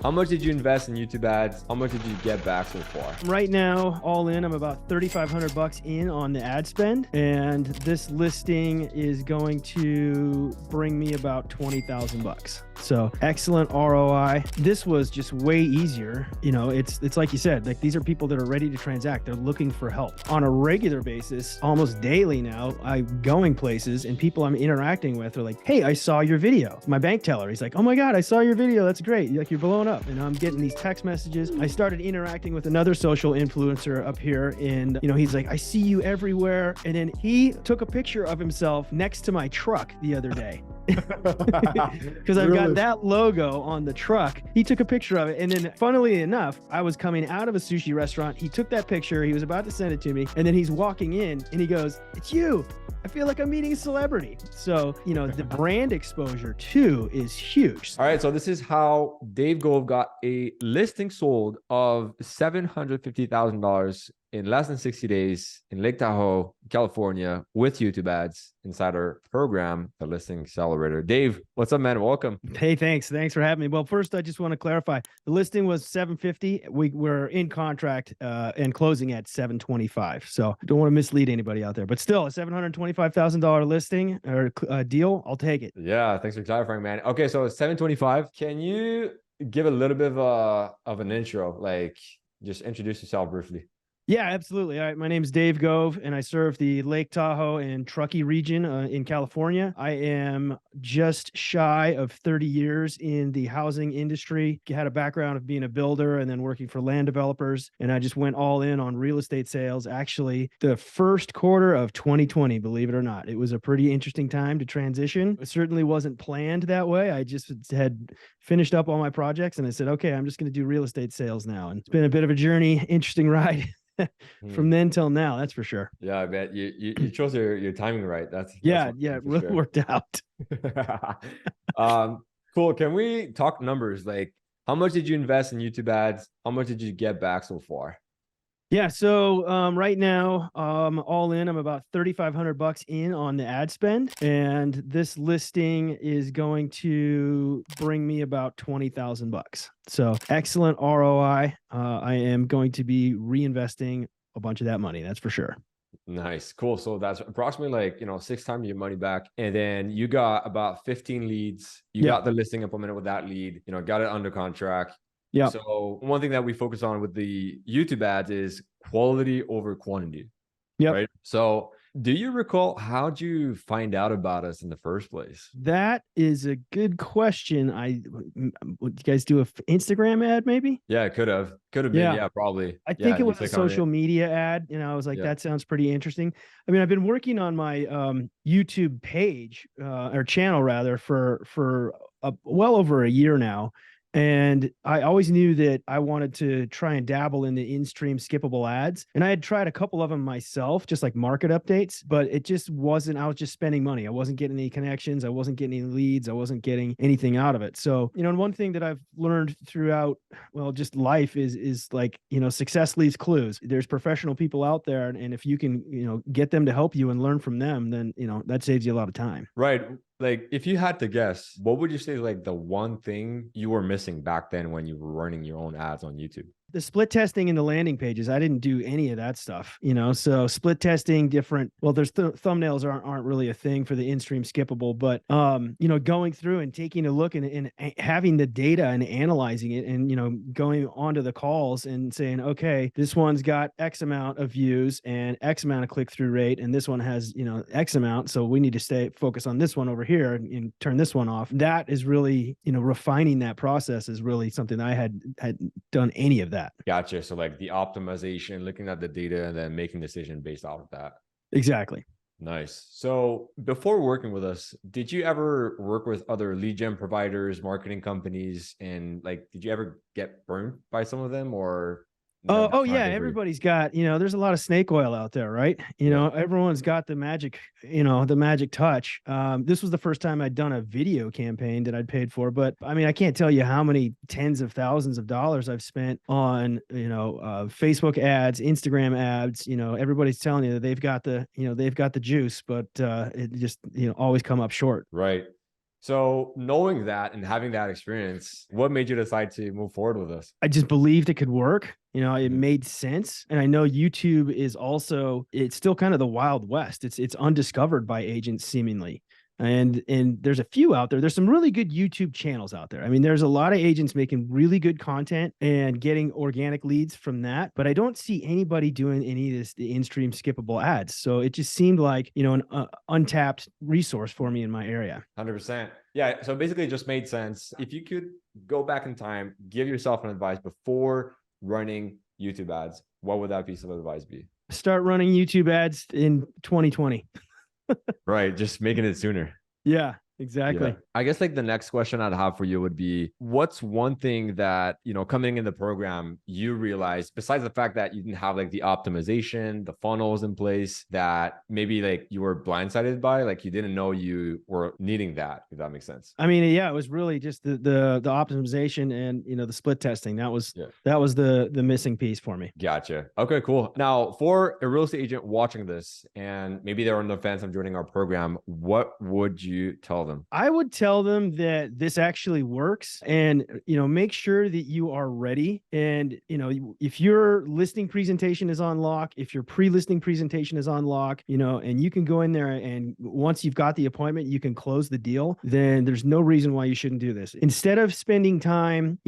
How much did you invest in YouTube ads? How much did you get back so far? Right now, all in, I'm about 3,500 bucks in on the ad spend, and this listing is going to bring me about 20,000 bucks. So excellent ROI. This was just way easier. You know, it's like you said, like these are people that are ready to transact. They're looking for help on a regular basis, almost daily now. I'm going places and people I'm interacting with are like, "Hey, I saw your video." My bank teller, he's like, "Oh my God, I saw your video. That's great. Like you're blowing up." And I'm getting these text messages. I started interacting with another social influencer up here, and he's like, "I see you everywhere." And then he took a picture of himself next to my truck the other day. Because I've got that logo on the truck. He took a picture of it, and then funnily enough, I was coming out of a sushi restaurant. He took that picture, he was about to send it to me, and then he's walking in and he goes, "It's you. I feel like I'm meeting a celebrity." So the brand exposure too is huge. All right, so this is how Dave Gove got a listing sold of $750,000 in less than 60 days in Lake Tahoe, California, with YouTube ads inside our program, the Listing Accelerator. Dave, what's up, man? Welcome. Hey, thanks for having me. Well, first, I just want to clarify, the listing was 750. We were in contract and closing at 725. So don't want to mislead anybody out there, but still a $725,000 listing or deal. I'll take it. Yeah, thanks for clarifying, man. Okay, so it's 725. Can you give a little bit of an intro, like just introduce yourself briefly? Yeah, absolutely. All right. My name is Dave Gove, and I serve the Lake Tahoe and Truckee region in California. I am just shy of 30 years in the housing industry. Had a background of being a builder and then working for land developers. And I just went all in on real estate sales. Actually, the first quarter of 2020, believe it or not, it was a pretty interesting time to transition. It certainly wasn't planned that way. I just had finished up all my projects and I said, okay, I'm just going to do real estate sales now. And it's been a bit of a journey, interesting ride. From then till now, that's for sure. Yeah, I bet you chose your timing right. That's it really sure. Worked out. Cool. Can we talk numbers? Like, how much did you invest in YouTube ads? How much did you get back so far? Yeah, so right now, all in, I'm about 3,500 bucks in on the ad spend, and this listing is going to bring me about 20,000 bucks. So excellent ROI. I am going to be reinvesting a bunch of that money. That's for sure. Nice. Cool. So that's approximately like, 6 times your money back. And then you got about 15 leads. You got the listing implemented with that lead, got it under contract. Yeah. So one thing that we focus on with the YouTube ads is quality over quantity. Yeah. Right. So do you recall, how'd you find out about us in the first place? That is a good question. Would you guys do an Instagram ad maybe? Yeah, it could have been. Yeah, probably. I think it was a social media ad. I was like, that sounds pretty interesting. I mean, I've been working on my YouTube page or channel rather for well over a year now. And I always knew that I wanted to try and dabble in the in-stream skippable ads. And I had tried a couple of them myself, just like market updates, but it just wasn't, I was just spending money. I wasn't getting any connections. I wasn't getting any leads. I wasn't getting anything out of it. So, and one thing that I've learned throughout, well, just life is like, success leaves clues. There's professional people out there. And if you can, get them to help you and learn from them, then, that saves you a lot of time. Right. Like, if you had to guess, what would you say is like the one thing you were missing back then when you were running your own ads on YouTube? The split testing in the landing pages, I didn't do any of that stuff, so split testing different. Well, there's thumbnails aren't really a thing for the in-stream skippable, but, going through and taking a look and having the data and analyzing it and, going onto the calls and saying, okay, this one's got X amount of views and X amount of click-through rate. And this one has, X amount. So we need to focus on this one over here and turn this one off. That is really, refining that process is really something I had done any of that. Gotcha. So like the optimization, looking at the data and then making a decision based off of that. Exactly. Nice. So before working with us, did you ever work with other lead gen providers, marketing companies, and like, did you ever get burned by some of them or? Oh yeah. Everybody's got, there's a lot of snake oil out there, right? Everyone's got the magic, the magic touch. This was the first time I'd done a video campaign that I'd paid for, but I mean, I can't tell you how many tens of thousands of dollars I've spent on, Facebook ads, Instagram ads. Everybody's telling you that they've got the juice, but it just, always come up short. Right. So knowing that and having that experience, what made you decide to move forward with this? I just believed it could work. It made sense. And I know YouTube is also, it's still kind of the Wild West. It's undiscovered by agents seemingly. And there's a few out there. There's some really good YouTube channels out there. I mean, there's a lot of agents making really good content and getting organic leads from that, but I don't see anybody doing any of this, the in-stream skippable ads. So it just seemed like, an untapped resource for me in my area. 100%. Yeah. So basically it just made sense. If you could go back in time, give yourself an advice before running YouTube ads, what would that piece of advice be? Start running YouTube ads in 2020. Right. Just making it sooner. Yeah, exactly. Yeah. I guess like the next question I'd have for you would be, what's one thing that, coming in the program, you realized besides the fact that you didn't have like the optimization, the funnels in place, that maybe like you were blindsided by, like you didn't know you were needing that, if that makes sense. I mean, yeah, it was really just the optimization and, the split testing. That was the missing piece for me. Gotcha. Okay, cool. Now for a real estate agent watching this and maybe they're on the fence of joining our program, what would you tell them? I would tell them that this actually works and, make sure that you are ready. And, if your listing presentation is on lock, if your pre-listing presentation is on lock, and you can go in there and once you've got the appointment, you can close the deal, then there's no reason why you shouldn't do this. Instead of spending time,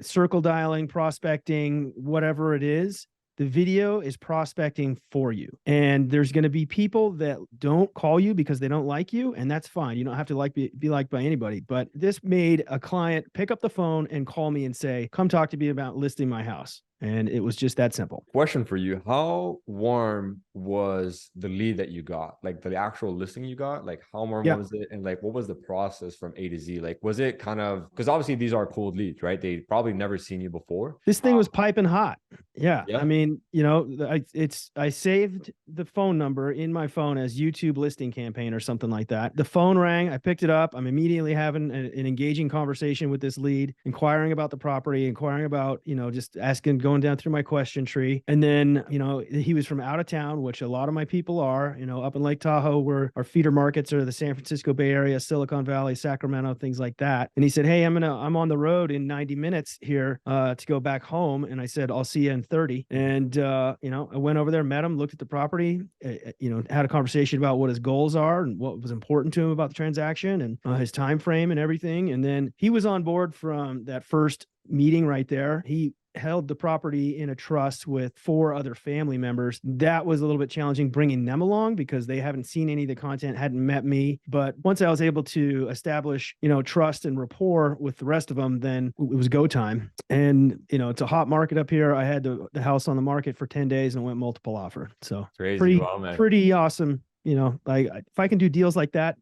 circle dialing, prospecting, whatever it is, the video is prospecting for you. And there's going to be people that don't call you because they don't like you. And that's fine. You don't have to be liked by anybody. But this made a client pick up the phone and call me and say, come talk to me about listing my house. And it was just that simple. Question for you. How warm was the lead that you got? Like the actual listing you got? Like how warm was it? And like, what was the process from A to Z? Like, was it kind of, because obviously these are cold leads, right? They probably never seen you before. This thing was piping hot. Yeah. I mean, I saved the phone number in my phone as YouTube listing campaign or something like that. The phone rang. I picked it up. I'm immediately having an engaging conversation with this lead, inquiring about the property, inquiring about, just asking, going down through my question tree. And then, he was from out of town, which a lot of my people are, up in Lake Tahoe, where our feeder markets are the San Francisco Bay Area, Silicon Valley, Sacramento, things like that. And he said, hey, I'm on the road in 90 minutes here to go back home. And I said, I'll see you in 30. And, I went over there, met him, looked at the property, had a conversation about what his goals are and what was important to him about the transaction and his time frame and everything. And then he was on board from that first meeting right there. He held the property in a trust with 4 other family members. That was a little bit challenging bringing them along because they haven't seen any of the content, hadn't met me. But once I was able to establish, trust and rapport with the rest of them, then it was go time. And, it's a hot market up here. I had the house on the market for 10 days and went multiple offer. So crazy. Pretty awesome. Like if I can do deals like that,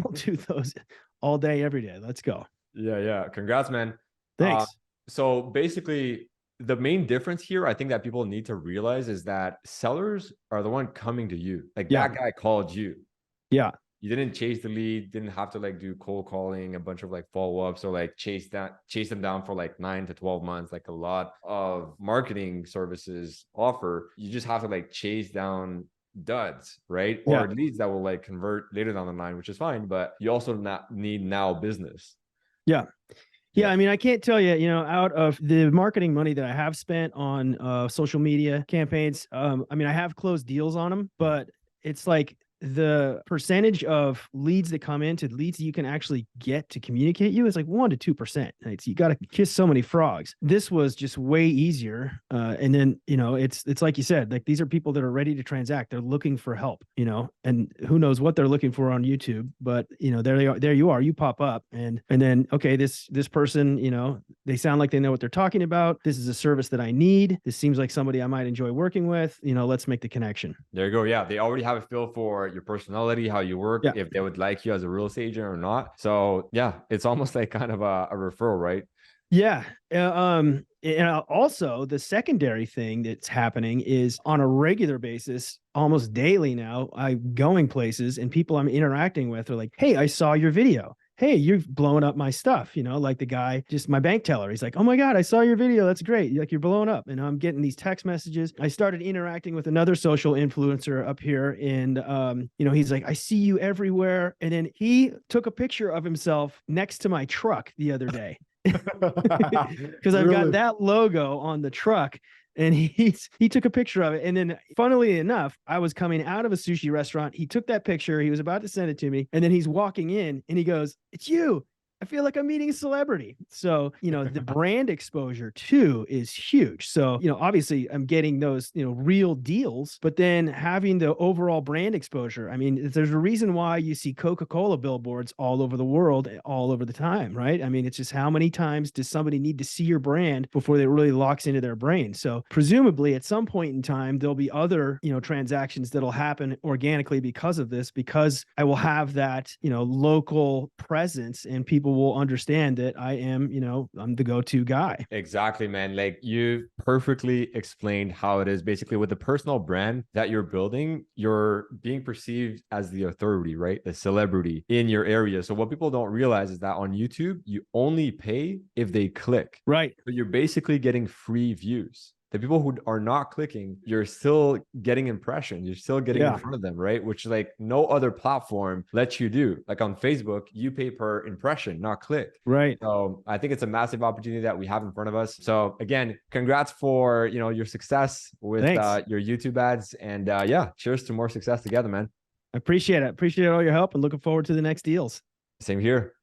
I'll do those all day, every day. Let's go. Yeah. Congrats, man. Thanks. So basically, the main difference here, I think that people need to realize is that sellers are the one coming to you. Like that guy called you. Yeah. You didn't chase the lead, didn't have to like do cold calling, a bunch of like follow-ups or like chase them down for like 9 to 12 months, like a lot of marketing services offer. You just have to like chase down duds, right? Or leads that will like convert later down the line, which is fine, but you also need now business. Yeah, I mean, I can't tell you, out of the marketing money that I have spent on social media campaigns, I mean, I have closed deals on them, but it's like the percentage of leads that come in to leads that you can actually get to communicate you is like 1 to 2%. Right? So you got to kiss so many frogs. This was just way easier. And then, it's like you said, like these are people that are ready to transact. They're looking for help, and who knows what they're looking for on YouTube, but there they are, there you are, you pop up and then, okay, this person, they sound like they know what they're talking about. This is a service that I need. This seems like somebody I might enjoy working with, let's make the connection. There you go. Yeah. They already have a feel for your personality, how you work, if they would like you as a real estate agent or not. So yeah, it's almost like kind of a referral, right? Yeah. And also the secondary thing that's happening is on a regular basis, almost daily now, I'm going places and people I'm interacting with are like, hey, I saw your video. hey, you're blowing up my stuff. You know, like the guy, just my bank teller. He's like, oh my God, I saw your video. That's great. Like, you're blowing up. And I'm getting these text messages. I started interacting with another social influencer up here. And, you know, he's like, I see you everywhere. And then he took a picture of himself next to my truck the other day. Because I've got that logo on the truck. And he took a picture of it. And then funnily enough, I was coming out of a sushi restaurant. He took that picture. He was about to send it to me. And then he's walking in and he goes, it's you. I feel like I'm meeting a celebrity. So, you know, the brand exposure too is huge. So, you know, obviously I'm getting those, you know, real deals, but then having the overall brand exposure. I mean, there's a reason why you see Coca-Cola billboards all over the world, all over the time, right? I mean, it's just how many times does somebody need to see your brand before it really locks into their brain? So presumably at some point in time, there'll be other, you know, transactions that'll happen organically because of this, because I will have that, you know, local presence and people will understand that I am, you know, I'm the go-to guy. Exactly, man. Like, you perfectly explained how it is. Basically, with the personal brand that you're building, you're being perceived as the authority, right? The celebrity in your area. So what people don't realize is that on YouTube, you only pay if they click. Right. So you're basically getting free views. The people who are not clicking, you're still getting impressions. You're still getting in front of them, right? Which, like, no other platform lets you do. Like on Facebook, you pay per impression, not click. Right. So I think it's a massive opportunity that we have in front of us. So again, congrats for, you know, your success with your YouTube ads. And yeah, cheers to more success together, man. I appreciate it. Appreciate all your help and looking forward to the next deals. Same here.